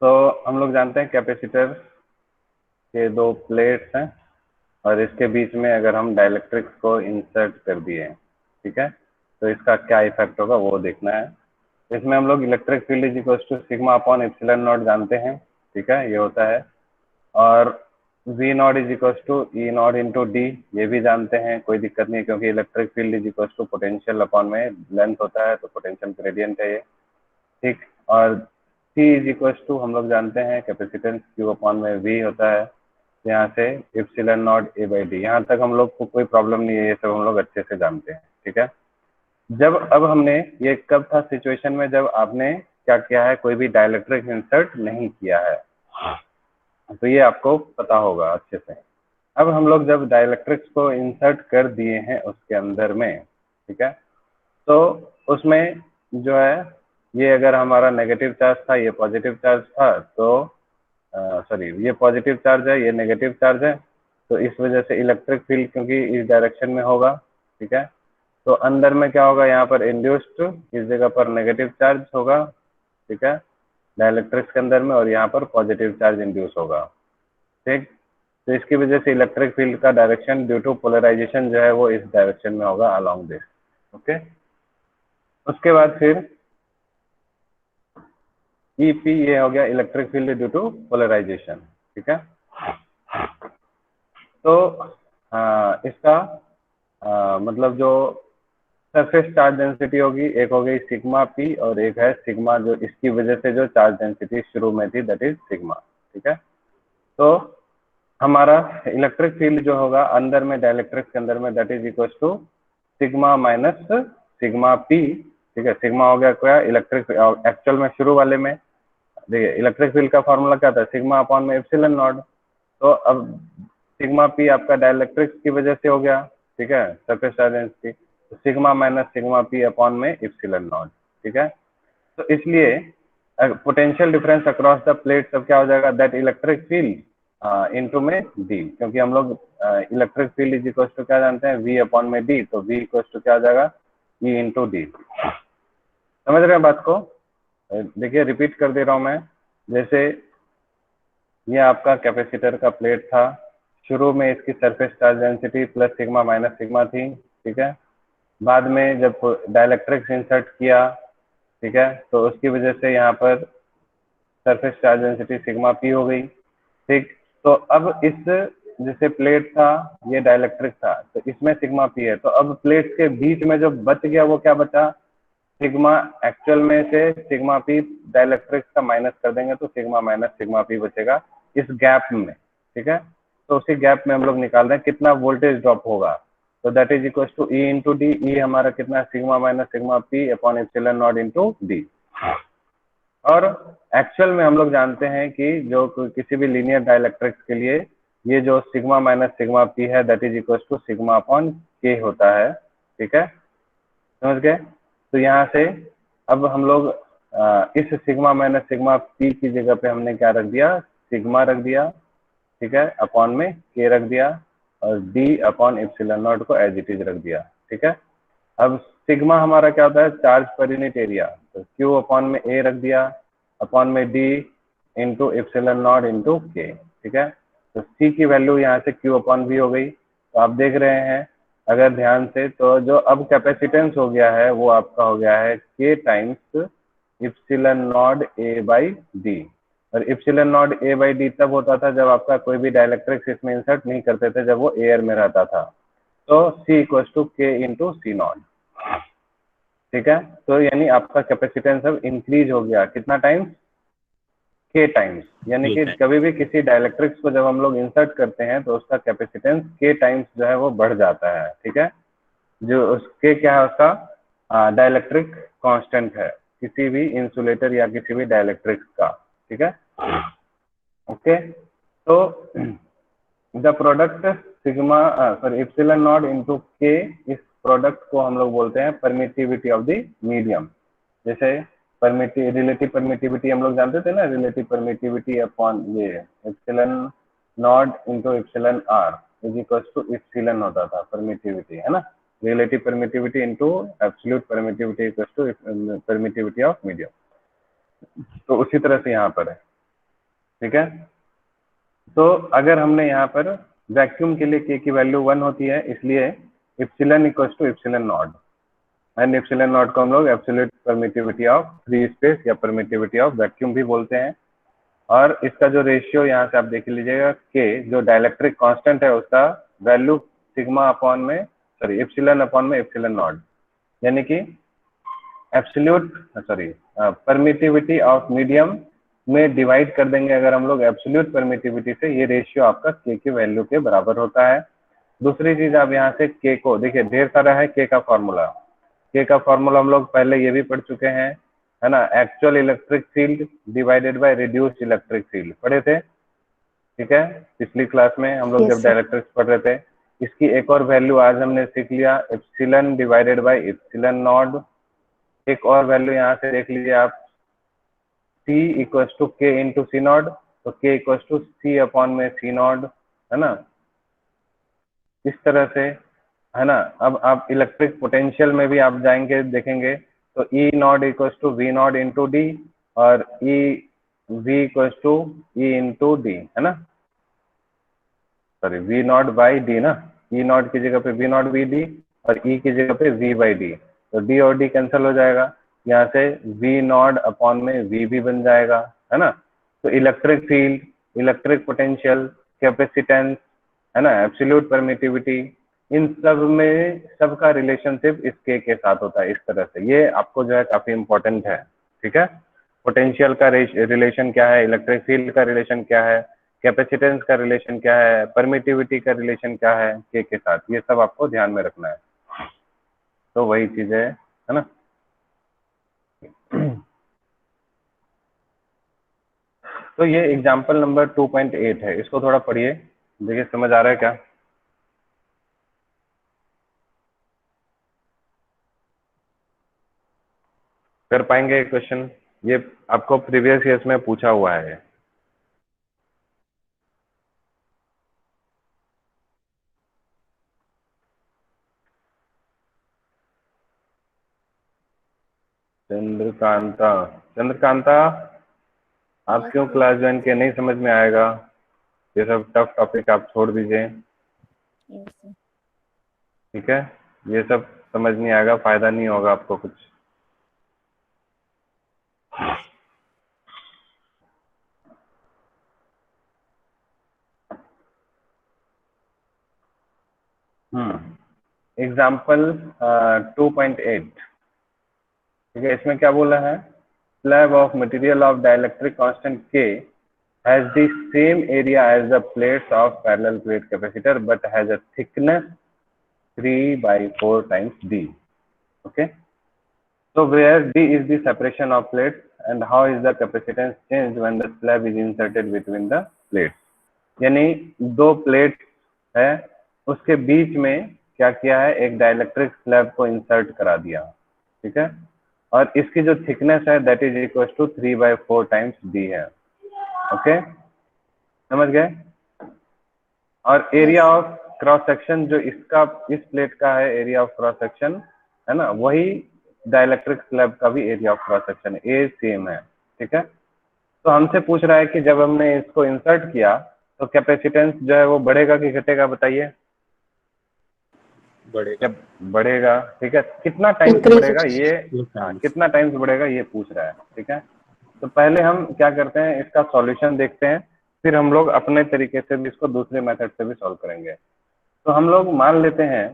तो हम लोग जानते हैं कैपेसिटर के दो प्लेट्स हैं और इसके बीच में अगर हम डाइलेक्ट्रिक्स को इंसर्ट कर दिए, ठीक है, तो इसका क्या इफेक्ट होगा वो देखना है। इसमें हम लोग electric field is equal to sigma upon epsilon naught जानते हैं, ठीक है, ये होता है। और V naught is equal to E naught into D, ये भी जानते हैं, कोई दिक्कत नहीं, क्योंकि electric field is equal to potential upon में लेंथ होता है, तो पोटेंशियल ग्रेडियंट है ये, ठीक। और सी इज इक्वल टू हम लोग जानते हैं कैपेसिटेंस क्यू अपॉन में वी होता है, यहाँ से epsilon not A by D. यहाँ तक हम लोग को कोई प्रॉब्लम नहीं है, ये सब हम लोग अच्छे से जानते हैं, ठीक है। जब अब हमने ये कब था सिचुएशन में, जब आपने क्या किया है, कोई भी डाइलेक्ट्रिक इंसर्ट नहीं किया है, तो ये आपको पता होगा अच्छे से। अब हम लोग जब डाइलेक्ट्रिक्स को इंसर्ट कर दिए हैं उसके अंदर में, ठीक है, तो उसमें जो है ये अगर हमारा नेगेटिव चार्ज था, ये पॉजिटिव चार्ज था, तो सॉरी ये पॉजिटिव चार्ज है, ये नेगेटिव चार्ज है, तो इस वजह से इलेक्ट्रिक फील्ड क्योंकि इस डायरेक्शन में होगा, ठीक है, तो अंदर में क्या होगा, यहाँ पर इंड्यूस्ड इस जगह पर नेगेटिव चार्ज होगा, ठीक है, डाइलेक्ट्रिक्स के अंदर में, और यहाँ पर पॉजिटिव चार्ज इंड्यूस होगा, ठीक। तो इसकी वजह से इलेक्ट्रिक फील्ड का डायरेक्शन ड्यू टू पोलराइजेशन जो है वो इस डायरेक्शन में होगा अलोंग दिस, ओके। उसके बाद फिर ईपी ये हो गया electric field due to polarization, ठीक है। तो इसका मतलब जो सरफेस चार्ज डेंसिटी होगी, एक हो गई सिग्मा पी और एक है सिग्मा, जो इसकी वजह से जो चार्ज डेंसिटी शुरू में थी दैट इज सिग्मा, ठीक है। तो हमारा इलेक्ट्रिक फील्ड जो होगा अंदर में डाइलेक्ट्रिक्स के अंदर में that is equal to sigma minus sigma P, ठीक है। सिग्मा हो गया क्या, इलेक्ट्रिक एक्चुअल में शुरू वाले में देखिए इलेक्ट्रिक फील्ड का फॉर्मूला क्या था, सिग्मा अपॉन में एप्सिलॉन नॉट, तो अब सिग्मा पी आपका डाइलेक्ट्रिक्स की वजह से हो गया, ठीक है, सरफेस चार्ज डेंसिटी, तो sigma minus sigma P upon में एप्सिलॉन नॉट, ठीक है। तो इसलिए potential difference across the plate सब क्या हो जाएगा, दैट इलेक्ट्रिक फील्ड इनटू में डी, क्योंकि हम लोग electric field is equal to क्या जानते हैं, वी अपॉन में डी, तो वी इक्वल टू क्या हो जाएगा, ई इंटू डी। समझ रहे हैं बात को, देखिए रिपीट कर दे रहा हूं मैं। जैसे ये आपका कैपेसिटर का प्लेट था, शुरू में इसकी surface charge density plus sigma minus sigma थी, ठीक है। बाद में जब डाइलेक्ट्रिक्स इंसर्ट किया, ठीक है, तो उसकी वजह से यहाँ पर surface charge density sigma P हो गई, ठीक। तो अब इस जैसे प्लेट था, ये डाइलेक्ट्रिक था, तो इसमें सिग्मा पी है, तो अब प्लेट के बीच में जो बच गया वो क्या बचा, सिग्मा, एक्चुअल में से सिग्मा पी डाइलेक्ट्रिक्स का माइनस कर देंगे तो सिग्मा माइनस सिग्मा पी बचेगा इस गैप में, ठीक है। तो उसी गैप में हम लोग निकाल रहे हैं कितना वोल्टेज ड्रॉप होगा, तो that is equal to E into D. E हमारा कितना, sigma minus sigma P upon epsilon naught into D. और एक्चुअल में हम लोग जानते हैं कि जो किसी भी लीनियर डाइलेक्ट्रिक्स के लिए ये जो सिग्मा माइनस सिग्मा पी है that is equal to sigma upon के होता है, ठीक है, समझ गए। तो यहाँ से अब हम लोग इस सिग्मा माइनस सिग्मा पी की जगह पे हमने क्या रख दिया, सिग्मा रख दिया, ठीक है, अपॉन में के रख दिया, और डी अपॉन एप्सिलॉन नॉट को एज इट इज रख दिया, ठीक है। अब सिग्मा हमारा क्या होता है, चार्ज पर यूनिट एरिया, तो क्यू अपॉन में ए रख दिया, अपॉन में D into epsilon naught into के, ठीक है। तो सी की वैल्यू यहाँ से क्यू अपॉन वी हो गई। तो आप देख रहे हैं अगर ध्यान से, तो जो अब कैपेसिटेंस हो गया है वो आपका हो गया है K times epsilon naught A by D. और epsilon naught A by D तब होता था जब आपका कोई भी डाइलेक्ट्रिक्स इसमें इंसर्ट नहीं करते थे, जब वो एयर में रहता था। तो सी इक्वल टू के इंटू सी नॉट, ठीक है। तो यानी आपका कैपेसिटेंस अब इंक्रीज हो गया कितना टाइम्स, के टाइम्स, यानी कि कभी भी किसी डाइलेक्ट्रिक्स को जब हम लोग इंसर्ट करते हैं तो उसका कैपेसिटेंस के टाइम्स जो है वो बढ़ जाता है, ठीक है। जो उसके क्या है, उसका डाइलेक्ट्रिक कांस्टेंट है किसी भी इंसुलेटर या किसी भी डाइलेक्ट्रिक्स का, ठीक है, ओके। तो the product sigma sorry epsilon naught into K, इस प्रोडक्ट को हम लोग बोलते हैं परमिटिविटी ऑफ द मीडियम। जैसे रिलेटिव परमिटिविटी हम लोग जानते थे ना, रिलेटिव परमिटिविटी अपॉन ये epsilon naught into epsilon R is equal to epsilon होता था परमिटिविटी, है ना। Relative permittivity into absolute permittivity equal to permittivity of medium. तो उसी तरह से यहाँ पर है, ठीक है। तो अगर हमने यहाँ पर वैक्यूम के लिए के की वैल्यू 1 होती है, इसलिए epsilon equal to epsilon naught, and epsilon naught को हम लोग absolute permittivity of free space या परमिटिविटी ऑफ वैक्यूम भी बोलते हैं। और इसका जो रेशियो यहाँ से आप देख लीजिएगा, के जो डाइलेक्ट्रिक कांस्टेंट है उसका वैल्यू सिग्मा अपॉन में सॉरी इप्सिलन अपॉन में इप्सिलन नॉट, यानी कि एब्सोल्यूट परमिटिविटी ऑफ मीडियम में डिवाइड कर देंगे अगर हम लोग एब्सोल्यूट परमिटिविटी से, ये रेशियो आपका के की वैल्यू के बराबर होता है। दूसरी चीज आप यहाँ से के को देखिए, ढेर सारा है के का फॉर्मूला। के का फॉर्मूला हम लोग पहले ये भी पढ़ चुके हैं, है ना, actual electric field divided by reduced electric field पढ़े थे, ठीक है, पिछली क्लास में हम लोग जब डाइलेक्ट्रिक्स पढ़ रहे थे। इसकी एक और वैल्यू आज हमने सीख लिया, epsilon divided by epsilon not. एक और वैल्यू यहाँ से देख लीजिए आप, T इक्वल टू के इंटू सी नॉट, तो के इक्वल टू सी अपॉन में सी नॉट, है ना, इस तरह से, है ना। अब आप इलेक्ट्रिक पोटेंशियल में भी आप जाएंगे देखेंगे, तो E naught equal to V naught into D, और E V equal to E into D, है ना, sorry V naught by D ना, ई नॉट की जगह पे वी नॉट वी डी और ई की जगह पे वी बाई डी, तो डी और डी कैंसिल हो जाएगा, यहाँ से वी नॉट अपॉन में वी भी बन जाएगा, है ना। तो electric field, electric potential, capacitance, है ना, एब्सोल्यूट परमिटिविटी, इन सब में सबका रिलेशनशिप इस के साथ होता है इस तरह से। ये आपको जो है काफी इंपॉर्टेंट है, ठीक है। पोटेंशियल का रिलेशन क्या है, इलेक्ट्रिक फील्ड का रिलेशन क्या है, कैपेसिटेंस का रिलेशन क्या है, परमिटिविटी का रिलेशन क्या है के साथ, ये सब आपको ध्यान में रखना है। तो वही चीज है ना। तो ये एग्जाम्पल नंबर 2.8 है, इसको थोड़ा पढ़िए, देखिए समझ आ रहा है क्या। कर पाएंगे क्वेश्चन, ये आपको प्रीवियस ईयर्स में पूछा हुआ है। चंद्रकांता, चंद्रकांता आप क्यों क्लास ज्वाइन किए, नहीं समझ में आएगा, ये सब टफ टॉपिक आप छोड़ दीजिए, ठीक है, ये सब समझ नहीं आएगा, फायदा नहीं होगा आपको कुछ। एग्जाम्पल 2.8, ठीक है, इसमें क्या बोला है, slab of material of dielectric constant K has the same area as the plates of parallel plate capacitor but has a thickness 3/4 times D. Okay, so where D is the separation of plates and how is the capacitance changed when the slab is inserted between the plates. यानी दो plate है, उसके बीच में क्या किया है, एक dielectric slab को इंसर्ट करा दिया, ठीक है, और इसकी जो थिकनेस है that is equal to 3/4 times D है। ओके, समझ गए। और एरिया ऑफ क्रॉस सेक्शन जो इसका इस प्लेट का है, एरिया ऑफ क्रॉस सेक्शन है ना, वही डाइलेक्ट्रिक स्लैब का भी area of cross section A same है, ठीक है। तो हमसे पूछ रहा है कि जब हमने इसको इंसर्ट किया तो कैपेसिटेंस जो है वो बढ़ेगा कि घटेगा, बताइए। बढ़ेगा, बढ़ेगा, ठीक है। कितना टाइम्स बढ़ेगा ये, कितना टाइम्स बढ़ेगा ये पूछ रहा है, ठीक है। तो पहले हम क्या करते हैं, इसका सॉल्यूशन देखते हैं, फिर हम लोग अपने तरीके से भी इसको दूसरे मेथड से भी सॉल्व करेंगे। तो हम लोग मान लेते हैं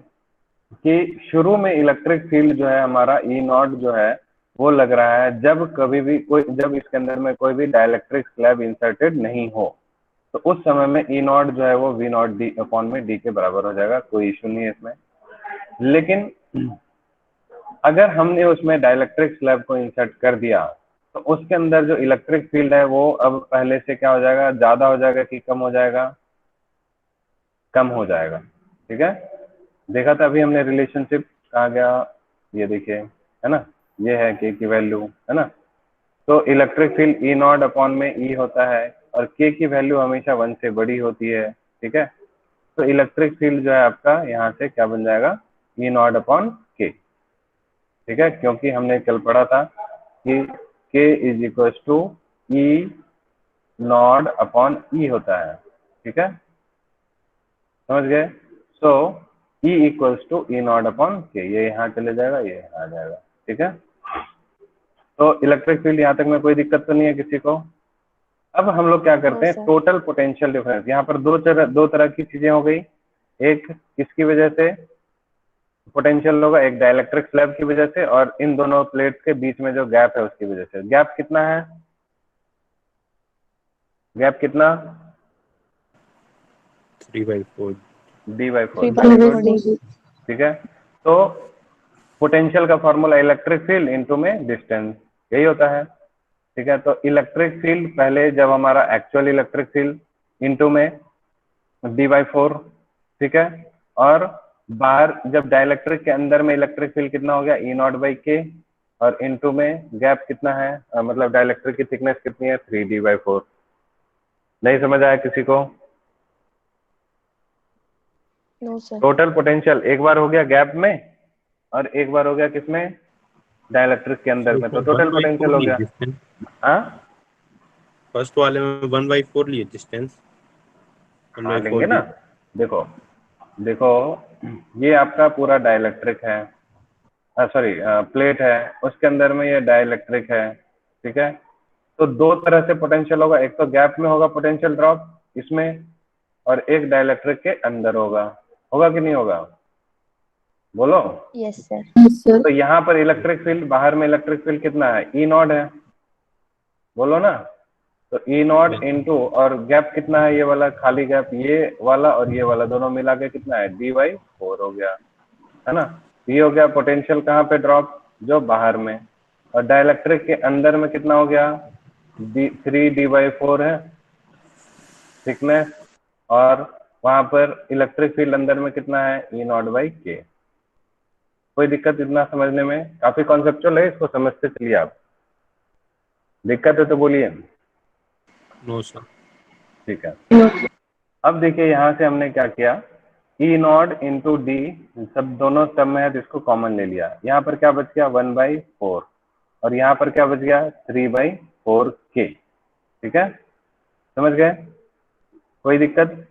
कि शुरू में इलेक्ट्रिक फील्ड जो है हमारा ई नॉट जो है वो लग रहा है जब कभी भी जब इसके अंदर में कोई भी डाइलेक्ट्रिक स्लैब इंसर्टेड नहीं हो, तो उस समय में ई नॉट जो है वो वी नॉट डी अपॉन में डी के बराबर हो जाएगा, कोई इशू नहीं है इसमें। लेकिन अगर हमने उसमें डाइलेक्ट्रिक स्लैब को इंसर्ट कर दिया तो उसके अंदर जो इलेक्ट्रिक फील्ड है वो अब पहले से क्या हो जाएगा, ज्यादा हो जाएगा कि कम हो जाएगा, कम हो जाएगा, ठीक है। देखा था अभी हमने रिलेशनशिप, कहा गया, ये देखिए, है ना, ये है के की वैल्यू, है ना। तो electric field E naught upon में ई होता है और के की वैल्यू हमेशा 1 से बड़ी होती है, ठीक है। तो इलेक्ट्रिक फील्ड जो है आपका यहाँ से क्या बन जाएगा, ई नॉट अपॉन के, ठीक है, क्योंकि हमने कल पढ़ा था कि k is equal to E naught upon E होता है, ठीक है, समझ गए। So E equals to E naught upon K, ये यहाँ चले जाएगा, ये यहाँ आ जाएगा, ठीक है। तो इलेक्ट्रिक फील्ड यहाँ तक में कोई दिक्कत तो नहीं है किसी को। अब हम लोग क्या करते हैं, टोटल पोटेंशियल डिफरेंस। यहाँ पर दो तरह की चीजें हो गई, एक किसकी वजह से पोटेंशियल होगा, एक डाइलेक्ट्रिक स्लैब की वजह से, और इन दोनों प्लेट्स के बीच में जो गैप है उसकी वजह से। गैप कितना है, गैप कितना, 3/4 d/4, वेरी गुड, ठीक है। तो पोटेंशियल का फॉर्मूला इलेक्ट्रिक फील्ड इनटू में डिस्टेंस, यही होता है, ठीक है। तो इलेक्ट्रिक फील्ड पहले जब हमारा एक्चुअल इलेक्ट्रिक फील्ड इनटू में d/4, ठीक है, और बाहर जब डाइलेक्ट्रिक के अंदर में इलेक्ट्रिक फील्ड कितना हो गया, ई नॉट बाई के, और इनटू में गैप कितना है, मतलब डाइलेक्ट्रिक की थिकनेस कितनी है, 3d/4। नहीं समझ आया किसी को? No sir. टोटल पोटेंशियल एक बार हो गया गैप में, और एक बार हो गया किसमें, डाइलेक्ट्रिक के अंदर में, तो टोटल पोटेंशियल हो गया। हाँ, फर्स्ट वाले में 1/4 लिए डिस्टेंस, हाँ लेंगे ना। देखो देखो, ये आपका पूरा डाइलेक्ट्रिक है, सॉरी प्लेट है, उसके अंदर में ये डाइलेक्ट्रिक है, ठीक है। तो दो तरह से पोटेंशियल होगा, एक तो गैप में होगा पोटेंशियल ड्रॉप इसमें, और एक डाइलेक्ट्रिक के अंदर होगा, होगा कि नहीं होगा, बोलो। Yes sir. तो यहाँ पर इलेक्ट्रिक फील्ड, बाहर में इलेक्ट्रिक फील्ड कितना है, ई नॉट है, बोलो ना। तो ई नॉट इंटू, और गैप कितना है, ये वाला खाली गैप, ये वाला और ये वाला दोनों मिला के कितना है, d/4 हो गया, है ना। ये हो गया पोटेंशियल कहाँ पे ड्रॉप, जो बाहर में, और डाइलेक्ट्रिक के अंदर में कितना हो गया, 3d/4 है थिकनेस, और वहां पर इलेक्ट्रिक फील्ड अंदर में कितना है, ई नॉट बाई के। कोई दिक्कत इतना समझने में? काफी कॉन्सेप्चुअल है, इसको समझते चलिए आप। दिक्कत है तो बोलिए। No sir. ठीक है, अब देखिए यहाँ से हमने क्या किया, ई नॉट इंटू डी, सब दोनों सब में है तो इसको कॉमन ले लिया। यहाँ पर क्या बच गया, 1/4, और यहाँ पर क्या बच गया, 3/4 के, ठीक है, समझ गए? कोई दिक्कत?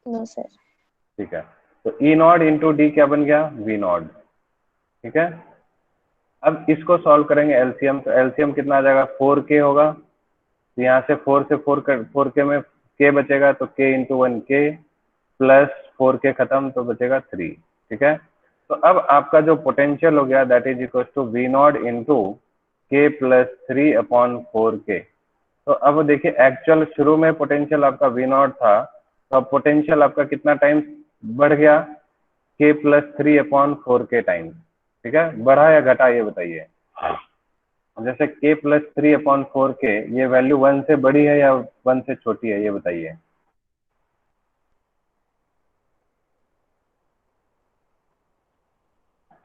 No sir. ठीक है, तो ई नॉट इंटू डी क्या बन गया, वी नॉट, ठीक है। अब इसको सॉल्व करेंगे एलसीएम, तो एलसीएम कितना आ जाएगा, 4k होगा, तो यहाँ से 4 में k बचेगा, तो k into 1k plus 4k खत्म, तो बचेगा 3, ठीक है। तो अब आपका जो पोटेंशियल हो गया, that is equal to V naught into k plus 3/4k। तो अब देखिए एक्चुअल शुरू में पोटेंशियल आपका वी नॉट था, तो अब पोटेंशियल आपका कितना टाइम्स बढ़ गया, k प्लस 3/4k टाइम्स, ठीक है। बढ़ा या घटा ये बताइए। जैसे k प्लस 3/4k, ये वैल्यू 1 से बड़ी है या 1 से छोटी है, ये बताइए।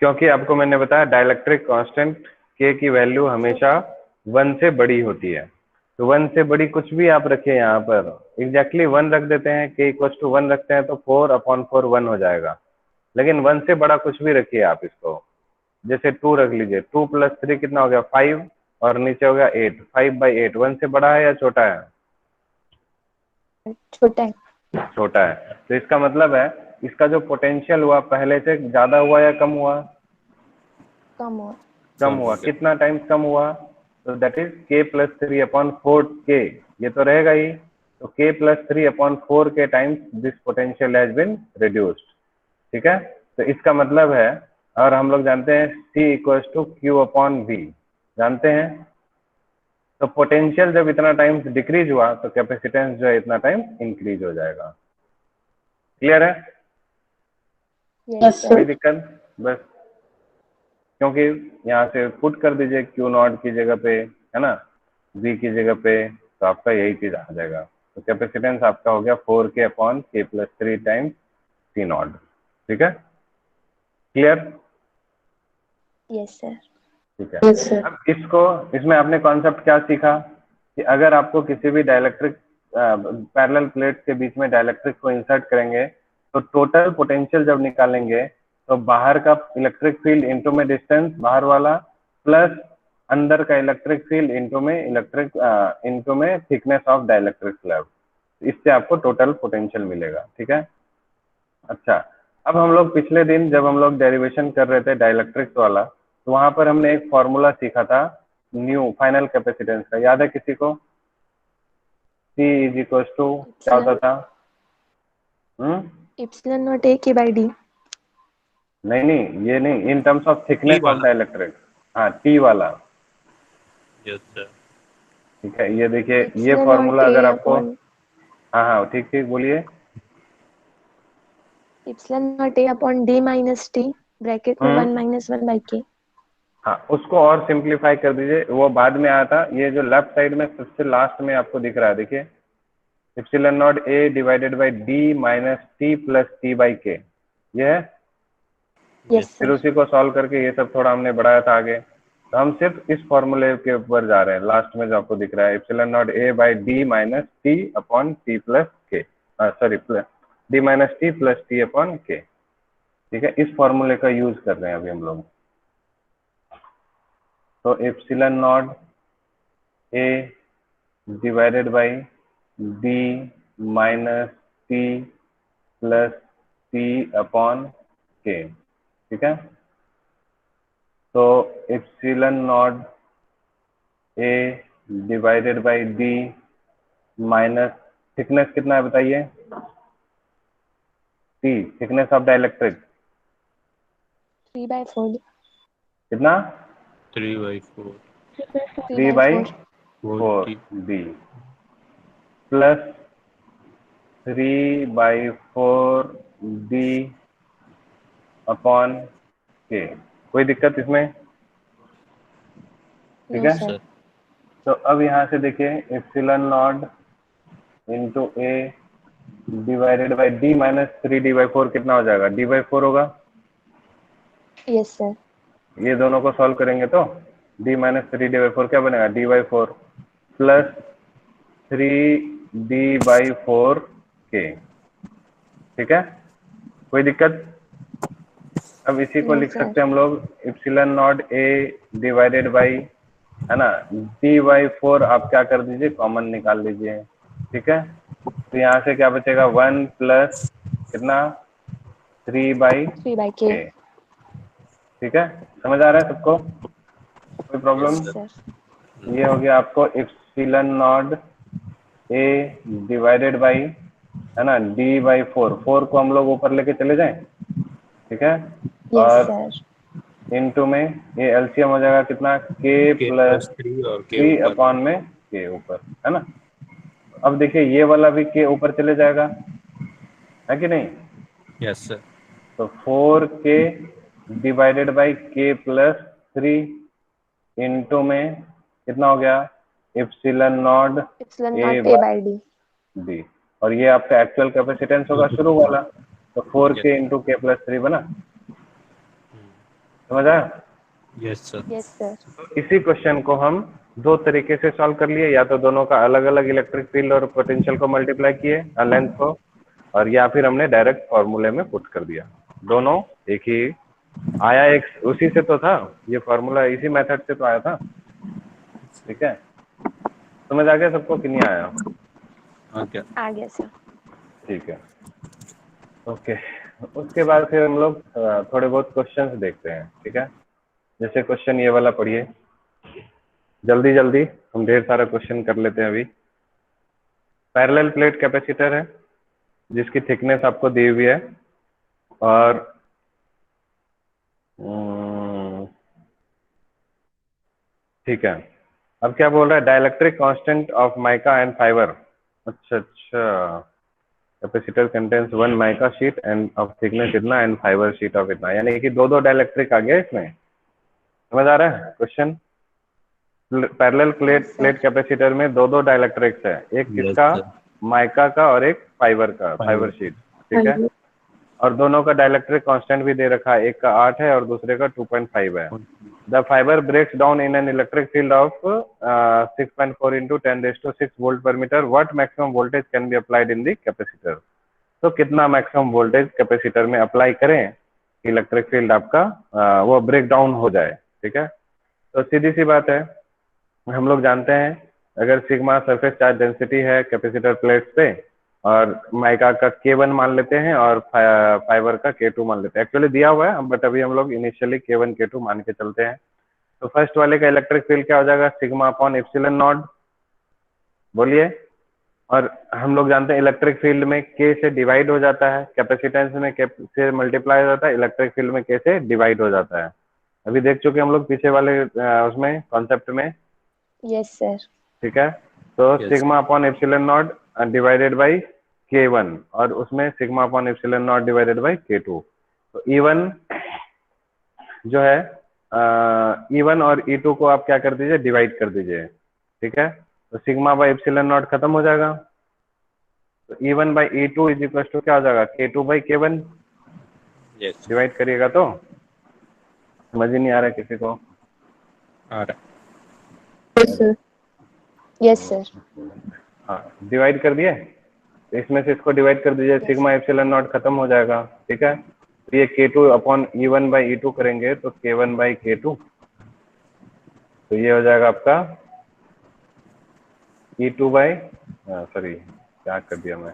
क्योंकि आपको मैंने बताया डाइलेक्ट्रिक कांस्टेंट k की वैल्यू हमेशा 1 से बड़ी होती है, तो 1 से बड़ी कुछ भी आप रखिए, यहाँ पर एग्जैक्टली 1 रख देते हैं, k इक्वल टू 1 रखते हैं तो 4/4 1 हो जाएगा। लेकिन 1 से बड़ा कुछ भी रखिए आप इसको, जैसे 2 रख लीजिए, 2 प्लस 3 कितना हो गया, 5, और नीचे हो गया 8, 5/8, 1 से बड़ा है या छोटा है? छोटा है। छोटा है। तो इसका मतलब है इसका जो पोटेंशियल हुआ पहले से ज्यादा हुआ या कम हुआ? कम हुआ। कम हुआ। कितना टाइम्स कम हुआ? तो that is k plus 3/4k, ये तो रहेगा ही, तो k plus 3/4k times this potential has been reduced, ठीक है। तो इसका मतलब है, और हम लोग जानते हैं C इक्वल टू Q/V, जानते हैं। तो पोटेंशियल जब इतना टाइम्स डिक्रीज हुआ तो कैपेसिटेंस जो है इतना टाइम्स इंक्रीज हो जाएगा। क्लियर है? यस कोई सर। दिक्कत? बस क्योंकि यहाँ से पुट कर दीजिए Q0 की जगह पे, है ना, V की जगह पे, तो आपका यही चीज आ जाएगा। तो कैपेसिटेंस आपका हो गया 4k/k प्लस 3 टाइम्स C0, ठीक है। क्लियर? Yes sir. ठीक है। अब इसमें आपने कॉन्सेप्ट क्या सीखा कि अगर आपको किसी भी डाइलेक्ट्रिक पैरेलल प्लेट के बीच में डाइलेक्ट्रिक को इंसर्ट करेंगे तो टोटल पोटेंशियल जब निकालेंगे तो बाहर का इलेक्ट्रिक फील्ड इनटू में डिस्टेंस बाहर वाला प्लस अंदर का इलेक्ट्रिक फील्ड इनटू में थिकनेस ऑफ डाइलेक्ट्रिक स्लैब, इससे आपको टोटल पोटेंशियल मिलेगा। ठीक है। अच्छा, अब हम लोग पिछले दिन जब हम लोग डेरिवेशन कर रहे थे डाइलेक्ट्रिक्स वाला, तो वहां पर हमने एक फॉर्मूला सीखा था न्यू फाइनल कैपेसिटेंस का, याद है किसी को? C इज इक्वल टू क्या होता था? Epsilon naught A K by D. नहीं, ये नहीं, in terms of thickness of dielectric. हाँ, T वाला। Yes sir. ठीक है, ये देखिए, ये Epsilon फॉर्मूला naught अगर A आपको, upon हाँ ठीक ठीक बोलिए। Epsilon naught A upon D minus T bracket में 1 minus 1 by K. हाँ, उसको और सिंप्लीफाई कर दीजिए, वो बाद में आया था। ये जो लेफ्ट साइड में सबसे लास्ट में आपको दिख रहा है, देखिए, epsilon not A divided by D minus T plus T by K, ये है। Yes फिर sir. उसी को सॉल्व करके ये सब थोड़ा हमने बढ़ाया था आगे, तो हम सिर्फ इस फॉर्मूले के ऊपर जा रहे हैं। लास्ट में जो आपको दिख रहा है epsilon not A by D minus T upon T plus K, sorry plus D minus T plus T upon K। ठीक है, इस फॉर्मूले का यूज कर रहे हैं अभी हम लोग। तो epsilon not A divided by D minus T plus T upon K। ठीक है, तो epsilon not A divided by D minus thickness कितना है बताइए? T, thickness of dielectric 3 by 4. कितना? 3/4 3 by 4 D plus 3 by 4 D upon K। कोई दिक्कत इसमें? ठीक No है, sir. तो अब यहाँ से देखिए epsilon naught into A divided by D minus 3D by 4 कितना हो जाएगा? D बाई 4 होगा। Yes sir. ये दोनों को सॉल्व करेंगे तो D माइनस 3D बाई 4 क्या बनेगा? D by 4 plus 3D by 4 K। ठीक है, कोई दिक्कत? अब इसी को No लिख sir. सकते हैं हम लोग epsilon not A divided by, है ना, D बाई 4 आप क्या कर दीजिए, कॉमन निकाल लीजिए। ठीक है, तो यहाँ से क्या बचेगा? 1 प्लस कितना? 3 बाई 3 by K. K। ठीक है, समझ आ रहा है सबको? कोई प्रॉब्लम? Yes sir. ये हो गया आपको epsilon not A divided by, है ना, D बाई 4 को हम लोग ऊपर लेके चले जाएं। ठीक है, Yes और sir. इनटू में ये एलसीएम हो जाएगा कितना? K K प्लस 3 और K 3 ऊपर। अपॉन में K ऊपर, है ना। अब देखिए ये वाला भी K ऊपर चले जाएगा, है कि नहीं? Yes sir. तो 4K divided by K plus 3 into में कितना हो गया? Epsilon not Epsilon A naught A by D. D, और ये आपका एक्चुअल कैपेसिटेंस होगा शुरू वाला, तो 4K इंटू K प्लस 3 बना। समझ आया? Yes sir. Yes sir. इसी क्वेश्चन को हम दो तरीके से सॉल्व कर लिए, या तो दोनों का अलग अलग इलेक्ट्रिक फील्ड और पोटेंशियल को मल्टीप्लाई किए लेंथ को, और या फिर हमने डायरेक्ट फॉर्मूले में पुट कर दिया। दोनों एक ही आया, एक उसी से तो था, ये फॉर्मूला इसी मेथड से तो आया था। ठीक है, समझ आ गया सबको कि नहीं आया? ओके। आ गया सर. ठीक है, ओके। उसके बाद फिर हम लोग थोड़े बहुत क्वेश्चंस देखते हैं। ठीक है, जैसे क्वेश्चन ये वाला पढ़िए, जल्दी जल्दी हम ढेर सारा क्वेश्चन कर लेते हैं अभी। पैरेलल प्लेट कैपेसिटर है जिसकी थिकनेस आपको दी हुई है, और ठीक है, अब क्या बोल रहा है? Dielectric constant of mica and fibre. अच्छा, capacitor contains 1 mica sheet and of thickness इतना एंड फाइबर शीट ऑफ इतना, यानी कि दो डाइलेक्ट्रिक आ गया इसमें। समझ आ रहा है क्वेश्चन? पैरेलल प्लेट कैपेसिटर में दो डाइलेक्ट्रिक्स है, एक किसका? माइका का, और एक फाइबर का, फाइबर शीट। ठीक है, और दोनों का डाइलेक्ट्रिक कांस्टेंट भी दे रखा है, एक का 8 है और दूसरे का 2.5 है। The fibre breaks down in an electric field of 6.4 into 10⁻⁶ volt per metre. What maximum voltage can be applied in the capacitor? तो कितना मैक्सिमम वोल्टेज कैपेसिटर में अप्लाई करें इलेक्ट्रिक फील्ड आपका वो ब्रेक डाउन हो जाए, ठीक है। तो सीधी सी बात है, हम लोग जानते हैं अगर सिग्मा सरफेस चार्ज डेंसिटी है कैपेसिटर प्लेट्स पे, और माइका का K1 मान लेते हैं और फाइबर का K2 मान लेते हैं। एक्चुअली दिया हुआ है बट अभी हम लोग इनिशियली K1 K2 मान के चलते हैं। तो फर्स्ट वाले का इलेक्ट्रिक फील्ड क्या हो जाएगा, सिग्मा अपॉन एप्सिलॉन नॉट, बोलिए। और हम लोग जानते हैं इलेक्ट्रिक फील्ड में K से डिवाइड हो जाता है, कैपेसिटेंस में K से मल्टीप्लाई हो जाता है, इलेक्ट्रिक फील्ड में K से डिवाइड हो जाता है। अभी देख चुके हम लोग पीछे वाले उसमें कॉन्सेप्ट में। Yes sir. ठीक है, तो Yes. Sigma upon epsilon not divided by K1, और उसमें sigma upon epsilon not divided by K2। तो E1 जो है E1 और E2 को आप क्या कर दीजिए, डिवाइड कर दीजिए, ठीक है। तो सिग्मा बाई एप्सिलॉन नॉट खत्म हो जाएगा। तो E1 by E2 is equal to क्या हो जाएगा, K2 by K1। Yes. Divide करिएगा तो समझ ही नहीं आ रहा है किसी को। आ रहा यस सर। Yes sir. हाँ, डिवाइड कर दिए, तो इसमें से इसको डिवाइड कर दीजिए, सिग्मा एप्सिलॉन नॉट खत्म हो जाएगा, ठीक है। तो ये K2 upon E1 by E2 करेंगे तो K1 बाई K2, तो ये हो जाएगा आपका E2 बाई, सॉरी क्या कर दिया मैं,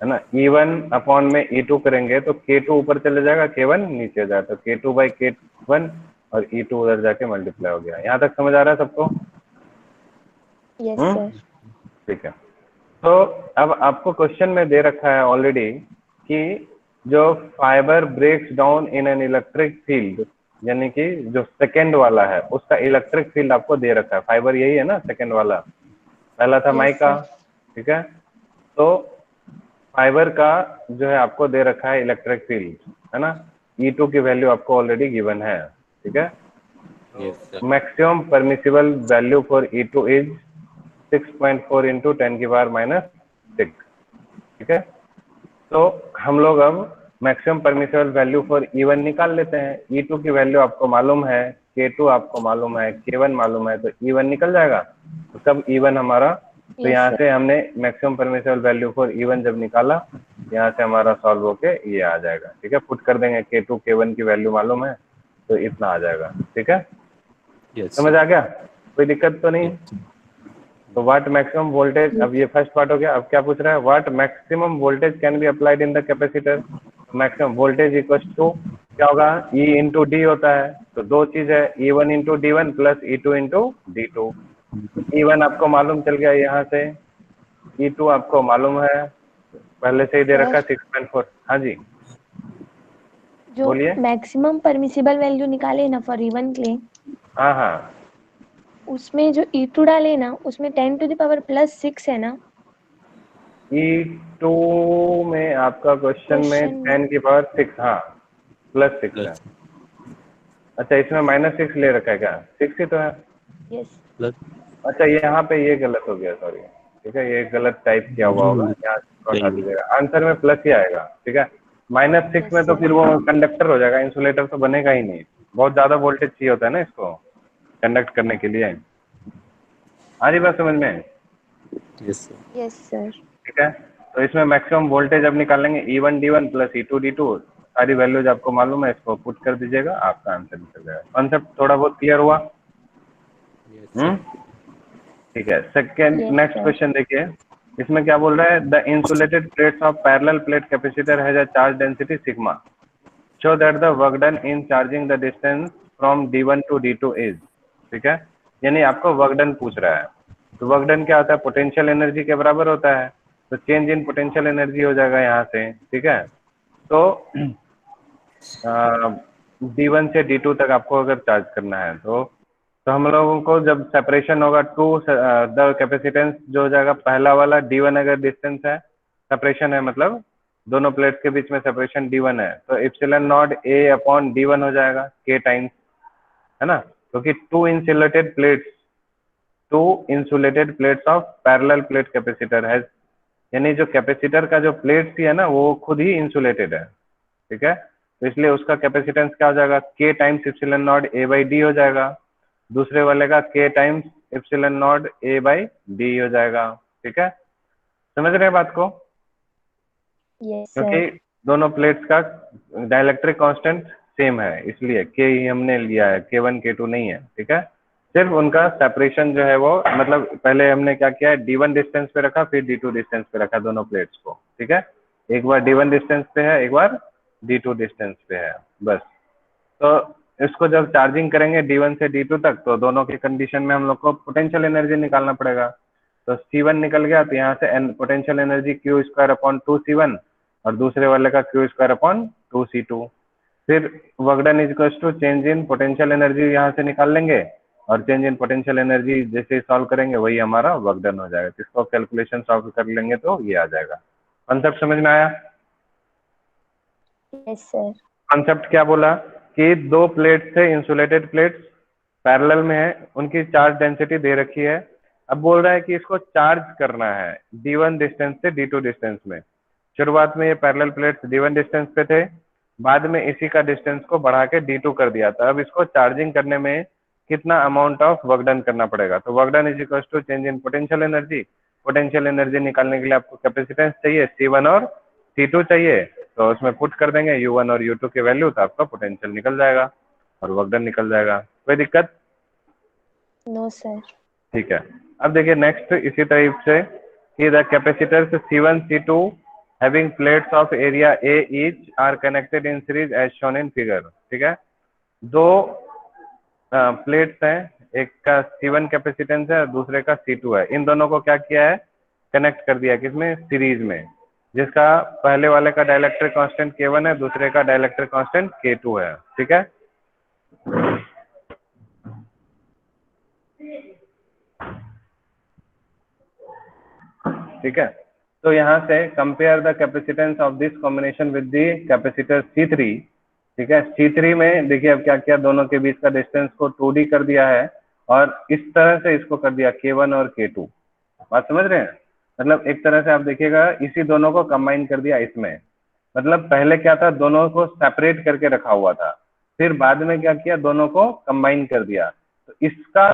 है ना, E1 अपॉन में E2 करेंगे तो K2 ऊपर चले जाएगा, K1 नीचे जाएगा, तो K2 बाई K1 और E2 उधर जाके मल्टीप्लाई हो गया। यहाँ तक समझ आ रहा है सबको? Yes sir. ठीक है। तो अब आपको क्वेश्चन में दे रखा है ऑलरेडी कि जो fibre breaks down in an electric field, यानी कि जो सेकेंड वाला है उसका इलेक्ट्रिक फील्ड आपको दे रखा है। फाइबर यही है ना, सेकेंड वाला, पहला था Yes, माइका, sir. ठीक है। तो फाइबर का जो है आपको दे रखा है इलेक्ट्रिक फील्ड, है ना। E2 की वैल्यू आपको ऑलरेडी गिवन है, ठीक है। Yes, sir. Maximum permissible value for E2 is 6.4 into 10 की पावर माइनस 6, ठीक है। तो हम लोग अब maximum permissible value for E1 निकाल लेते हैं। E2 की वैल्यू आपको मालूम है, K2 आपको मालूम है, K1 मालूम है, तो E1 निकल जाएगा। तो कब E1 हमारा, तो Yes, यहाँ sir. से हमने maximum permissible value for E1 जब निकाला, यहाँ से हमारा सॉल्व होके ये आ जाएगा, ठीक है। पुट कर देंगे, K2 K1 की वैल्यू मालूम है तो इतना आ जाएगा, ठीक है। Yes, समझ sir. आ गया, कोई दिक्कत तो नहीं? Yes. तो व्हाट मैक्सिमम वोल्टेज, अब ये फर्स्ट पार्ट हो गया। अब क्या पूछ रहा है, what maximum voltage can be applied in the capacitor. Maximum voltage equal to क्या होगा, E इंटू डी होता है। तो दो चीज है, E1 into D1 plus E2 into D2। E1 आपको मालूम चल गया यहाँ से, E2 आपको मालूम है, पहले से ही दे रखा है 6.4। हाँ जी जो बोलिए। मैक्सिमम परमिसिबल वैल्यू निकाले ना फॉर E1 के लिए, हाँ हाँ, उसमें जो E2 डाले ना उसमें 10 टू द पावर प्लस 6 है ना। E2 में आपका क्वेश्चन में क्वेश्चन 10 की पावर 6, हाँ प्लस 6 है। Plus. अच्छा, इसमें -6 ले रखा है क्या, 6 ही तो है। यस। Plus. अच्छा, यहाँ पे ये गलत हो गया, सॉरी, ठीक है, ये गलत टाइप किया हुआ होगा, यहाँ से हटा दीजिएगा, आंसर में प्लस ही आएगा, ठीक है। -6 में Yes, तो sir. फिर वो कंडक्टर हो जाएगा, इंसुलेटर तो बनेगा ही नहीं, बहुत ज्यादा वोल्टेज चाहिए होता है ना इसको कंडक्ट करने के लिए। आ रही बात समझ में? Yes, sir. Yes sir. ठीक है, तो इसमें मैक्सिमम वोल्टेज अब निकालेंगे, E1 D1 plus E2 D2, सारी वैल्यूज आपको मालूम है, इसको पुट कर दीजिएगा, आपका आंसर निकल जाएगा। कॉन्सेप्ट थोड़ा बहुत क्लियर हुआ? Yes, sir. ठीक है। Second, Yes, next sir. Question देखिए, इसमें क्या बोल रहा है, the insulated plates of parallel plate capacitor has a charge density sigma, show that the work done in charging the distance from D1 to D2 is, ठीक है। यानी आपको वर्क डन पूछ रहा है, तो वर्क डन क्या होता है, पोटेंशियल एनर्जी के बराबर होता है, तो चेंज इन पोटेंशियल एनर्जी हो जाएगा यहाँ से, ठीक है। तो D1 से D2 तक आपको अगर चार्ज करना है तो हम लोगों को जब सेपरेशन होगा टू द कैपेसिटेंस जो हो जाएगा, पहला वाला D1 अगर डिस्टेंस है, सेपरेशन है मतलब दोनों प्लेट्स के बीच में सेपरेशन D1 है, तो epsilon not A upon D1 हो जाएगा K टाइम्स, है ना, क्योंकि two insulated plates of parallel plate capacitor है, यानी जो कैपेसिटर का जो प्लेट है ना वो खुद ही इंसुलेटेड है, ठीक है। तो इसलिए उसका कैपेसिटेंस क्या हो जाएगा, K times epsilon not A by D हो जाएगा, दूसरे वाले का K times epsilon not A by D हो जाएगा, ठीक है। समझ रहे हैं बात को? यस क्योंकि सर। दोनों प्लेट्स का डाइलेक्ट्रिक कांस्टेंट सेम है, इसलिए के ही हमने लिया है, K1 K2 नहीं है, ठीक है। सिर्फ उनका सेपरेशन जो है वो, मतलब पहले हमने क्या किया है, D1 डिस्टेंस पे रखा, फिर D2 डिस्टेंस पे रखा दोनों प्लेट्स को, ठीक है। एक बार D1 डिस्टेंस पे है, एक बार D2 डिस्टेंस पे है, बस। तो इसको जब चार्जिंग करेंगे D1 से D2 तक, तो दोनों की कंडीशन में हम लोग को पोटेंशियल एनर्जी निकालना पड़ेगा। तो C1 निकल गया, तो यहाँ से पोटेंशियल एनर्जी Q²/2C1 और दूसरे वाले का Q²/2C2। फिर work done is equal to change in potential energy, यहाँ से निकाल लेंगे, और चेंज इन पोटेंशियल एनर्जी जैसे ही सॉल्व करेंगे वही हमारा वर्क डन हो जाएगा। इसको कैलकुलेशन सॉल्व कर लेंगे तो ये आ जाएगा। कॉन्सेप्ट समझ में आया? Yes sir. कॉन्सेप्ट क्या बोला कि दो प्लेट्स है, इंसुलेटेड प्लेट्स पैरेलल में है, उनकी चार्ज डेंसिटी दे रखी है। अब बोल रहा है कि इसको चार्ज करना है D1 डिस्टेंस से D2 डिस्टेंस में। शुरुआत में ये पैरेलल प्लेट्स D1 डिस्टेंस पे थे, बाद में इसी का डिस्टेंस को बढ़ा के D2 कर दिया था। अब इसको चार्जिंग करने में कितना अमाउंट ऑफ वर्क डन करना पड़ेगा, तो work done is equal to change in potential energy. Potential energy निकालने के लिए आपको कैपेसिटेंस चाहिए, C1 और C2 चाहिए, तो उसमें पुट कर देंगे U1 और U2 की वैल्यू, तो आपका पोटेंशियल निकल जाएगा और वर्क डन निकल जाएगा। कोई दिक्कत? No sir. ठीक है। अब देखिए नेक्स्ट इसी टाइप से कि the capacitors C1 C2 having plates of area A each are connected in series as shown in figure, ठीक है। दो प्लेट्स हैं, एक का C1 कैपेसिटेंस है और दूसरे का C2 है। इन दोनों को क्या किया है, कनेक्ट कर दिया, किसमें, सीरीज में, जिसका पहले वाले का डाइलेक्ट्रिक कांस्टेंट K1 है, दूसरे का डाइलेक्ट्रिक कांस्टेंट K2 है, ठीक है। ठीक है, तो यहाँ से compare the capacitance of this combination with the capacitor C3, ठीक है। C3 में देखिए अब क्या किया, दोनों के बीच का डिस्टेंस को 2D कर दिया है और इस तरह से इसको कर दिया K1 और K2। बात समझ रहे हैं? मतलब एक तरह से आप देखिएगा, इसी दोनों को कंबाइन कर दिया इसमें। मतलब पहले क्या था, दोनों को सेपरेट करके रखा हुआ था, फिर बाद में क्या किया, दोनों को कंबाइन कर दिया। तो इसका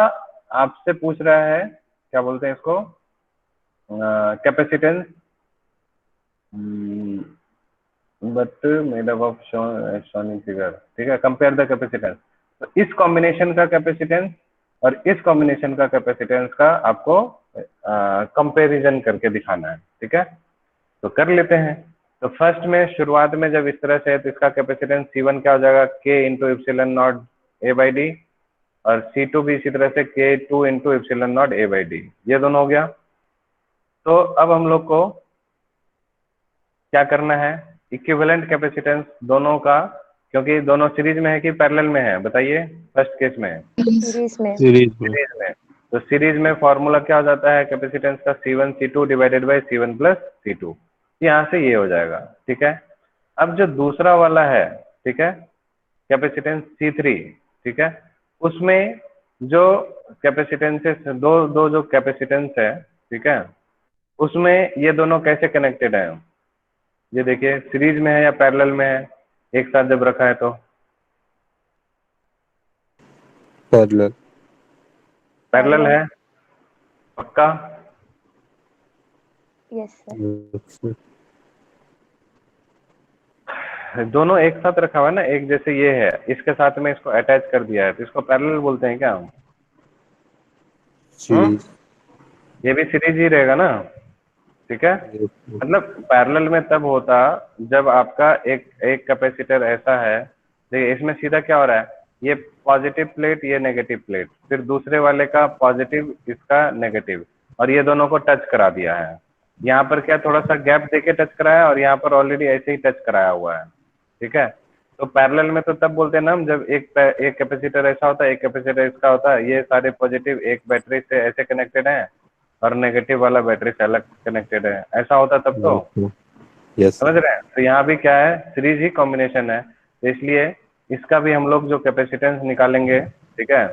आपसे पूछ रहा है, क्या बोलते हैं इसको, capacitance but made up of shown in figure, ठीक है। कंपेयर द कैपेसिटेंस, तो इस कॉम्बिनेशन का कैपेसिटेंस और इस कॉम्बिनेशन का कैपेसिटेंस का आपको कंपैरिजन करके दिखाना है, ठीक है। तो कर लेते हैं। तो फर्स्ट में शुरुआत में जब इस तरह से है, तो इसका कैपेसिटेंस C1 क्या हो जाएगा, K into epsilon not A/D, और C2 भी इसी तरह से K2 into epsilon not A/D। ये दोनों हो गया। तो अब हम लोग को क्या करना है, इक्विवेलेंट कैपेसिटेंस दोनों का, क्योंकि दोनों सीरीज में है कि पैरेलल में है, बताइए। फर्स्ट केस में सीरीज में। सीरीज में, तो सीरीज में फॉर्मूला क्या हो जाता है कैपेसिटेंस का, C1 C2 divided by C1 plus C2। यहाँ से ये हो जाएगा, ठीक है। अब जो दूसरा वाला है, ठीक है, कैपेसिटेंस C3, ठीक है, उसमें जो कैपेसिटेंसेस दो जो कैपेसिटेंस है, ठीक है, उसमें ये दोनों कैसे कनेक्टेड है, ये देखिए सीरीज में है या पैरेलल में है, एक साथ जब रखा है तो पैरेलल। पैरेलल है, पक्का? Yes sir. दोनों एक साथ रखा हुआ है ना, एक जैसे ये है, इसके साथ में इसको अटैच कर दिया है, तो इसको पैरेलल बोलते हैं क्या हम? सीरीज। ये भी सीरीज ही रहेगा ना, ठीक है। मतलब पैरेलल में तब होता जब आपका एक कैपेसिटर ऐसा है, देखिए इसमें सीधा क्या हो रहा है, ये पॉजिटिव प्लेट, ये नेगेटिव प्लेट, फिर दूसरे वाले का पॉजिटिव, इसका नेगेटिव, और ये दोनों को टच करा दिया है। यहाँ पर क्या थोड़ा सा गैप देके टच कराया, और यहाँ पर ऑलरेडी ऐसे ही टच कराया हुआ है, ठीक है। तो पैरेलल में तो तब बोलते हैं ना हम, जब एक कैपेसिटर ऐसा होता है, एक कैपेसिटर इसका होता है, ये सारे पॉजिटिव एक बैटरी से ऐसे कनेक्टेड है और नेगेटिव वाला बैटरी से अलग कनेक्टेड है, ऐसा होता तब तो। यस। समझ रहे हैं? तो यहाँ भी क्या है, सीरीज ही कॉम्बिनेशन है, तो इसलिए इसका भी हम लोग जो कैपेसिटेंस निकालेंगे, ठीक है,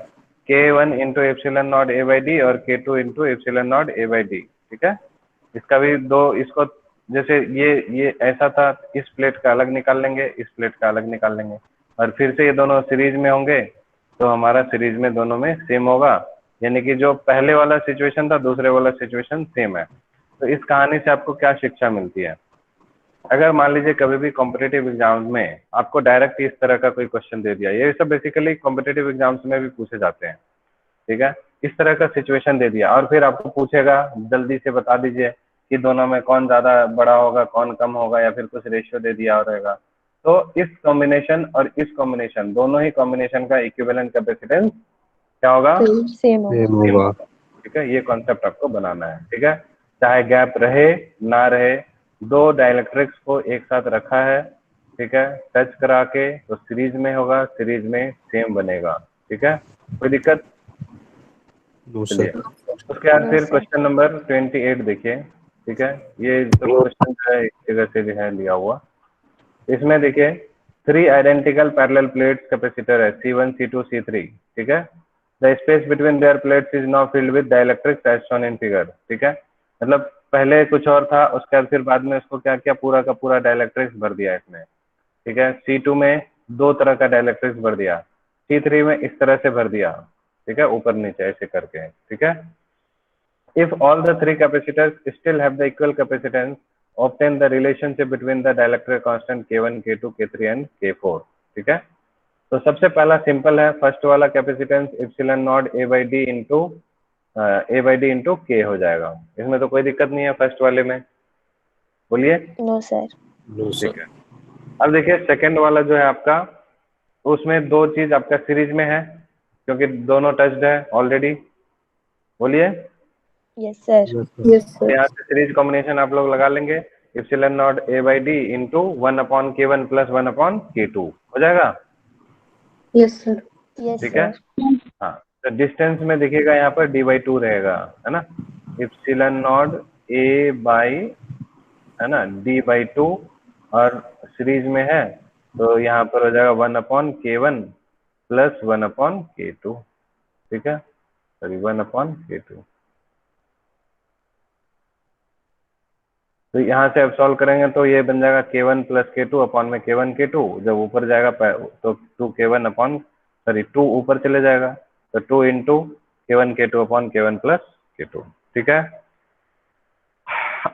K1 into epsilon not A/D और K2 into epsilon not A/D, ठीक है। इसका भी दो, इसको जैसे ये ऐसा था, इस प्लेट का अलग निकाल लेंगे, इस प्लेट का अलग निकाल लेंगे, और फिर से ये दोनों सीरीज में होंगे, तो हमारा सीरीज में दोनों में सेम होगा, यानी कि जो पहले वाला सिचुएशन था, दूसरे वाला सिचुएशन सेम है। तो इस कहानी से आपको क्या शिक्षा मिलती है? अगर मान लीजिए कभी भी कॉम्पिटेटिव एग्जाम्स में आपको डायरेक्ट इस तरह का कोई क्वेश्चन दे दिया, ये सब बेसिकली कॉम्पिटेटिव एग्जाम्स में भी पूछे जाते हैं, ठीक है, इस तरह का सिचुएशन दे दिया और फिर आपको पूछेगा जल्दी से बता दीजिए कि दोनों में कौन ज्यादा बड़ा होगा, कौन कम होगा, या फिर कुछ रेशियो दे दिया रहेगा, तो इस कॉम्बिनेशन और इस कॉम्बिनेशन, दोनों ही कॉम्बिनेशन का इक्विवेलेंट कैपेसिटेंस क्या होगा, सेम होगा। सेम होगा। ठीक है, ये कॉन्सेप्ट आपको बनाना है, ठीक है, चाहे गैप रहे ना रहे, दो डाइलेक्ट्रिक्स को एक साथ रखा है, ठीक है, टच करा के तो सीरीज में होगा, सीरीज में सेम बनेगा, ठीक है, कोई दिक्कत? नो चलिए सर। उसके बाद No, फिर sir. क्वेश्चन नंबर 28 देखिए, ठीक है, ये सब क्वेश्चन जो है एक जगह से जो है लिया हुआ, इसमें देखिए 3 आइडेंटिकल पैरेलल प्लेट्स कैपेसिटर है C1 C2 C3, ठीक है, the space between their plates is now filled with dielectrics as shown in figure, ठीक है, मतलब पहले कुछ और था, उसके बाद फिर बाद में उसको क्या किया, पूरा का पूरा डाइलेक्ट्रिक्स भर दिया इसमें, ठीक है, C2 में दो तरह का डाइलेक्ट्रिक्स भर दिया, C3 में इस तरह से भर दिया, ठीक है, ऊपर नीचे ऐसे करके, ठीक है, if all the three capacitors still have the equal capacitance, obtain the relationship between the dielectric constant K1 K2 K3 and K4, ठीक है, तो सबसे पहला सिंपल है, फर्स्ट वाला capacitance epsilon naught A/D into K हो जाएगा, इसमें तो कोई दिक्कत नहीं है फर्स्ट वाले में, बोलिए, No, sir. नो ठीक सर। है। अब देखिए सेकंड वाला जो है आपका, उसमें दो चीज आपका सीरीज में है, क्योंकि दोनों टच्ड है ऑलरेडी, बोलिए, Yes, sir. Yes, sir. यहाँ से सीरीज कॉम्बिनेशन आप लोग लगा लेंगे, epsilon naught A/D into 1/K1 plus 1/K2 हो जाएगा, Yes, sir. Yes, ठीक है, sir. हाँ, तो डिस्टेंस में देखिएगा यहाँ पर D/2 रहेगा, है ना, इप्सिलॉन नॉट A/, है ना, D/2, और सीरीज में है तो यहाँ पर हो जाएगा 1/K1 प्लस 1/K2, ठीक है, सॉरी 1/K2, तो यहाँ से अब सॉल्व करेंगे तो ये बन जाएगा K1 प्लस K2 अपॉन में K1 K2, जब ऊपर जाएगा तो 2K1 अपॉन, सॉरी 2 ऊपर चले जाएगा तो 2 into K1 K2 upon K1 plus K2, ठीक है।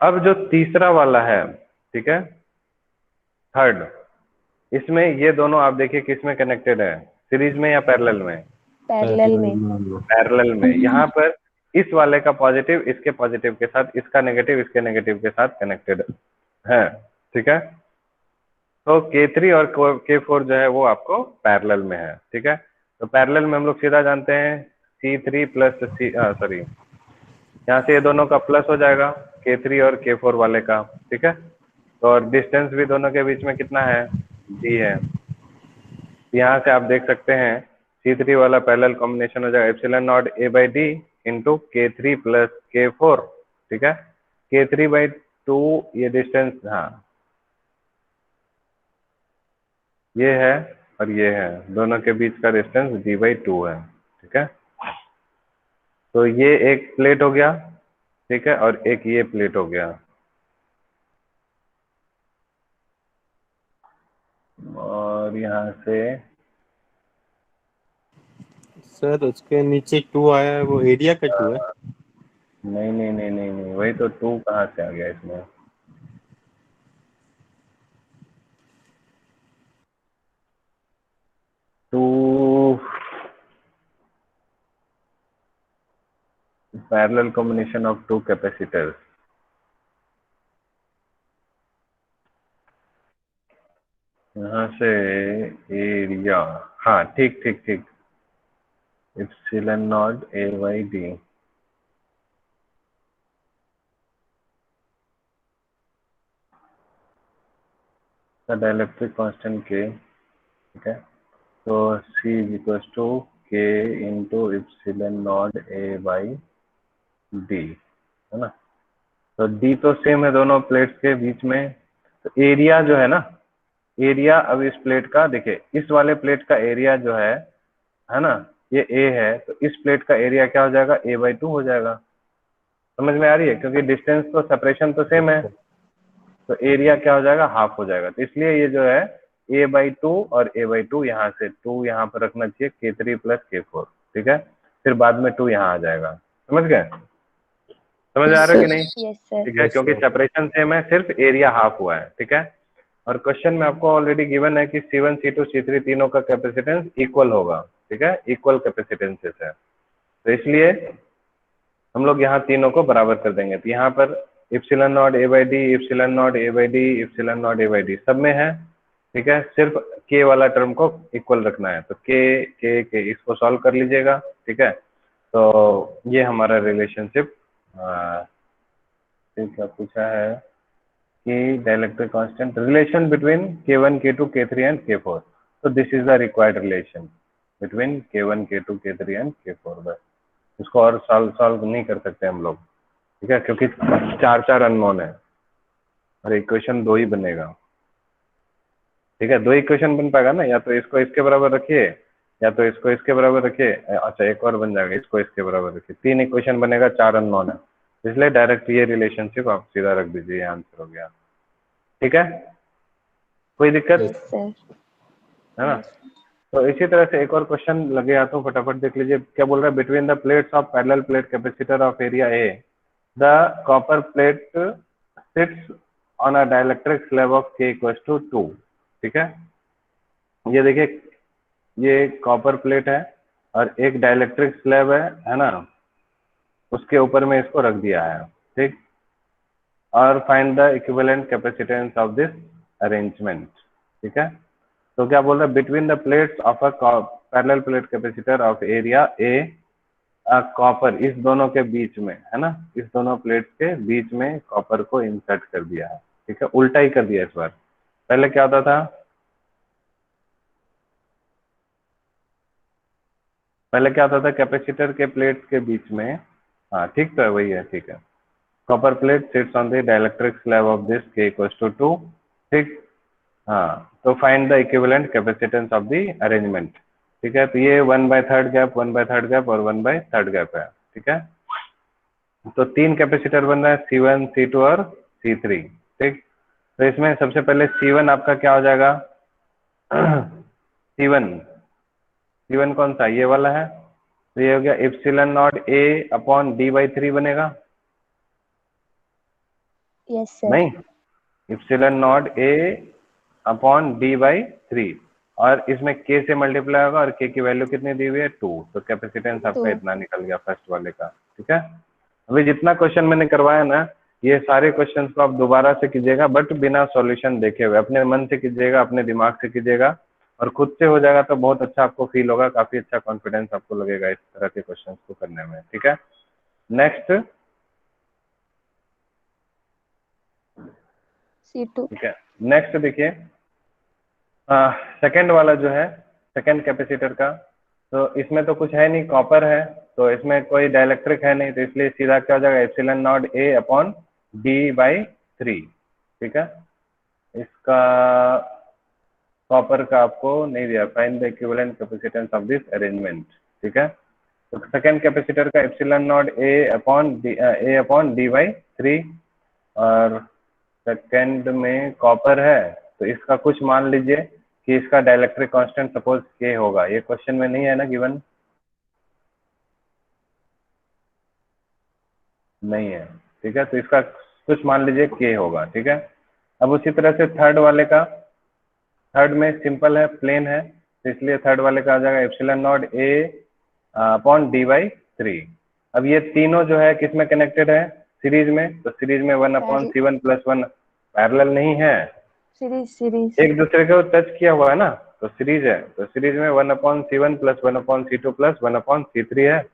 अब जो तीसरा वाला है, ठीक है, थर्ड, इसमें ये दोनों आप देखिए किस में कनेक्टेड है, सीरीज में या पैरेलल में, Parallel में. पैरेलल में, यहाँ पर इस वाले का पॉजिटिव इसके पॉजिटिव के साथ, इसका नेगेटिव इसके नेगेटिव के साथ कनेक्टेड है, ठीक है, तो K3 और K4 जो है वो आपको पैरेलल में है, ठीक है, तो पैरेलल में हम लोग सीधा जानते हैं C3 प्लस सॉरी यहाँ से ये दोनों का प्लस हो जाएगा K3 और K4 वाले का, ठीक है, तो और डिस्टेंस भी दोनों के बीच में कितना है, D है, यहाँ से आप देख सकते हैं C3 वाला पैरेलल कॉम्बिनेशन हो जाएगा epsilon naught A/D into K3 plus K4, ठीक है, K3/2 ये डिस्टेंस, हाँ ये है और ये है, दोनों के बीच का डिस्टेंस D/2 है, ठीक है, तो ये एक प्लेट हो गया, ठीक है, और एक ये प्लेट हो गया, और यहाँ से सर उसके नीचे 2 आया है, वो एरिया का 2 है। नहीं नहीं नहीं नहीं नहीं, वही तो 2 कहाँ से आ गया इसमें, to parallel combination of two capacitors, यहाँ से एरिया, हाँ ठीक ठीक ठीक, epsilon naught A/D, the dielectric constant K, ठीक है, तो C is equal to K into epsilon naught A/D, है ना, तो D तो सेम है दोनों प्लेट्स के बीच में, तो एरिया जो है ना, एरिया अब इस प्लेट का देखिए, इस वाले प्लेट का एरिया जो है ना, ये A है, तो इस प्लेट का एरिया क्या हो जाएगा, A/2 हो जाएगा, समझ में आ रही है, क्योंकि डिस्टेंस तो सेपरेशन तो सेम है, तो एरिया क्या हो जाएगा, हाफ हो जाएगा, तो इसलिए ये जो है A/2 और A/2, यहाँ से 2 यहाँ पर रखना चाहिए, K3 प्लस K4, ठीक है, फिर बाद में 2 यहाँ आ जाएगा, समझ गए, समझ आ रहा है कि नहीं? Yes sir. ठीक है, Yes, क्योंकि sir. सेपरेशन सेम है, सिर्फ एरिया हाफ हुआ है। ठीक है, और क्वेश्चन में आपको ऑलरेडी गिवन है कि C1, C2, C3 तीनों का कैपेसिटेंस इक्वल होगा। ठीक है, इक्वल कैपेसिटेंसेस है, तो इसलिए हम लोग यहाँ तीनों को बराबर कर देंगे। तो यहाँ पर इप्सिलन not A by D, इप्सिलन not A by D, इप्सिलन not A by D सब में है। ठीक है, सिर्फ के वाला टर्म को इक्वल रखना है, तो के इसको सॉल्व कर लीजिएगा। ठीक है, तो ये हमारा रिलेशनशिप क्या पूछा है कि dielectric constant relation between K1, K2, K3 and K4। तो this is the required relation between K1, K2, K3 and K4। बस इसको और सॉल्व नहीं कर सकते हम लोग। ठीक है, क्योंकि चार अननोन है और इक्वेशन 2 ही बनेगा। ठीक है, 2 इक्वेशन बन पाएगा ना, या तो इसको इसके बराबर रखिए या तो इसको इसके बराबर रखिए। अच्छा, एक और बन जाएगा, इसको इसके बराबर रखिए। 3 इक्वेशन बनेगा, 4 अननोन है, इसलिए डायरेक्ट ये रिलेशनशिप आप सीधा रख दीजिए, आंसर हो गया। ठीक है, कोई दिक्कत यस सर। है ना? तो इसी तरह से एक और क्वेश्चन लगे हाथों, फटाफट देख लीजिए क्या बोल रहा है। Between the plates of parallel plate capacitor of area A, the copper plate sits on a dielectric slab of K = 2। ठीक है, ये देखिए, ये कॉपर प्लेट है और एक डाइलेक्ट्रिक स्लैब है ना, उसके ऊपर में इसको रख दिया है। ठीक, और find the equivalent capacitance of this arrangement. ठीक है, तो क्या बोल रहा है, between the plates of a parallel plate capacitor of area A, copper इस दोनों के बीच में है ना, इस दोनों प्लेट्स के बीच में कॉपर को इंसर्ट कर दिया है। ठीक है, उल्टा ही कर दिया इस बार। पहले क्या होता था, पहले क्या होता था, कैपेसिटर के प्लेट्स के बीच में, हाँ ठीक तो है, वही है। ठीक है, copper plate sits on the dielectric slab of this K = 2। ठीक, हाँ, तो find the equivalent capacitance of the arrangement. ठीक है, तो ये 1/3 गैप, 1/3 गैप और 1/3 गैप है। ठीक है, तो 3 कैपेसिटर बन रहा है, C1, C2 और C3। ठीक, तो इसमें सबसे पहले C1 आपका क्या हो जाएगा C1 कौन सा, ये वाला है, तो ये हो गया इप्सिलन नॉट A/D/3 बनेगा। Yes sir. नहीं, इप्सिलन नॉट A/D/3, और इसमें K से मल्टीप्लाई होगा और K की वैल्यू कितनी दी हुई है, 2। तो कैपेसिटेंस आपका 2। इतना निकल गया फर्स्ट वाले का। ठीक है, अभी जितना क्वेश्चन मैंने करवाया ना, ये सारे क्वेश्चन को आप दोबारा से कीजिएगा, बट बिना सॉल्यूशन देखे हुए, अपने मन से कीजिएगा, अपने दिमाग से कीजिएगा, और खुद से हो जाएगा तो बहुत अच्छा आपको फील होगा, काफी अच्छा कॉन्फिडेंस आपको लगेगा इस तरह के क्वेश्चन को करने में। ठीक है, नेक्स्ट C2। ठीक है, नेक्स्ट देखिए, सेकंड वाला जो है, सेकंड कैपेसिटर का, तो इसमें तो कुछ है नहीं, कॉपर है, तो इसमें कोई डाइलेक्ट्रिक है नहीं, तो इसलिए सीधा क्या हो जाएगा, इप्सिलन नॉट A/D/3। ठीक है, इसका कॉपर का आपको नहीं दिया, find the equivalent capacitance of this arrangement. ठीक है, तो सेकंड कैपेसिटर का इप्सिलन नॉट A/D/3, और सेकंड में कॉपर है, तो इसका कुछ मान लीजिए कि इसका डाइलेक्ट्रिक कांस्टेंट सपोज K होगा। ये क्वेश्चन में नहीं है ना गिवन, नहीं है। ठीक है, तो इसका कुछ मान लीजिए K होगा। ठीक है, अब उसी तरह से थर्ड वाले का, थर्ड में सिंपल है, प्लेन है, तो इसलिए थर्ड वाले का आ जाएगा इप्सिलन नॉट A/D/3। अब ये तीनों जो है किस में कनेक्टेड है, सीरीज में, तो सीरीज में 1/C1+1 पैरेलल नहीं है, सीरीज एक दूसरे को टच किया हुआ है ना, तो सीरीज है, तो सीरीज में 1/C1+1/C2+1/C3 है।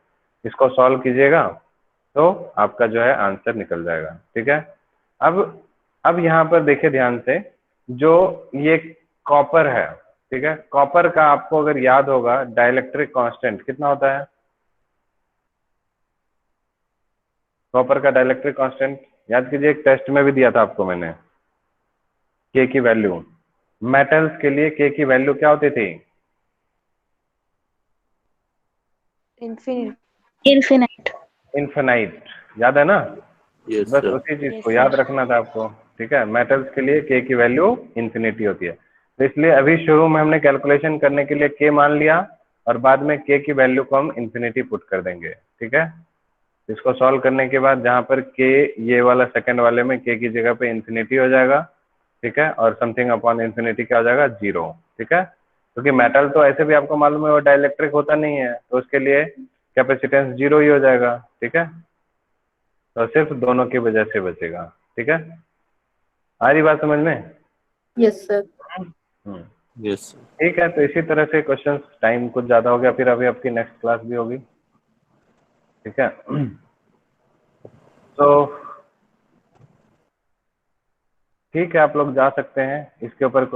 इसको सॉल्व कीजिएगा तो आपका जो है आंसर निकल जाएगा। ठीक है, अब यहाँ पर देखिए ध्यान से, जो ये कॉपर है, ठीक है, कॉपर का आपको अगर याद होगा डाइलेक्ट्रिक कांस्टेंट कितना होता है, कॉपर का डाइलेक्ट्रिक कांस्टेंट याद कीजिए, एक टेस्ट में भी दिया था आपको मैंने, K की वैल्यू, मेटल्स के लिए K की वैल्यू क्या होती थी, इन्फिनाइट, याद है ना? Yes, बस sir. उसी चीज Yes, को sir. याद रखना था आपको। ठीक है, मेटल्स के लिए K की वैल्यू इंफिनिटी होती है, तो इसलिए अभी शुरू में हमने कैलकुलेशन करने के लिए K मान लिया और बाद में K की वैल्यू को हम इंफिनिटी पुट कर देंगे। ठीक है, इसको सॉल्व करने के बाद जहाँ पर k, ये वाला सेकंड वाले में k की जगह पे इंफिनिटी हो जाएगा, ठीक है, और समथिंग अपॉन इंफिनिटी क्या हो जाएगा, 0, ठीक है। क्योंकि मेटल तो ऐसे भी आपको मालूम है वो डाइलेक्ट्रिक होता नहीं है, तो उसके लिए कैपेसिटेंस 0 ही हो जाएगा, ठीक है। तो सिर्फ दोनों की वजह से बचेगा, ठीक है। आ रही बात समझ में? Yes sir. यस। ठीक है, तो इसी तरह से क्वेश्चंस, टाइम कुछ ज्यादा हो गया, फिर अभी आपकी नेक्स्ट क्लास भी होगी, ठीक है। तो ठीक है, आप लोग जा सकते हैं, इसके ऊपर क्वेश्चन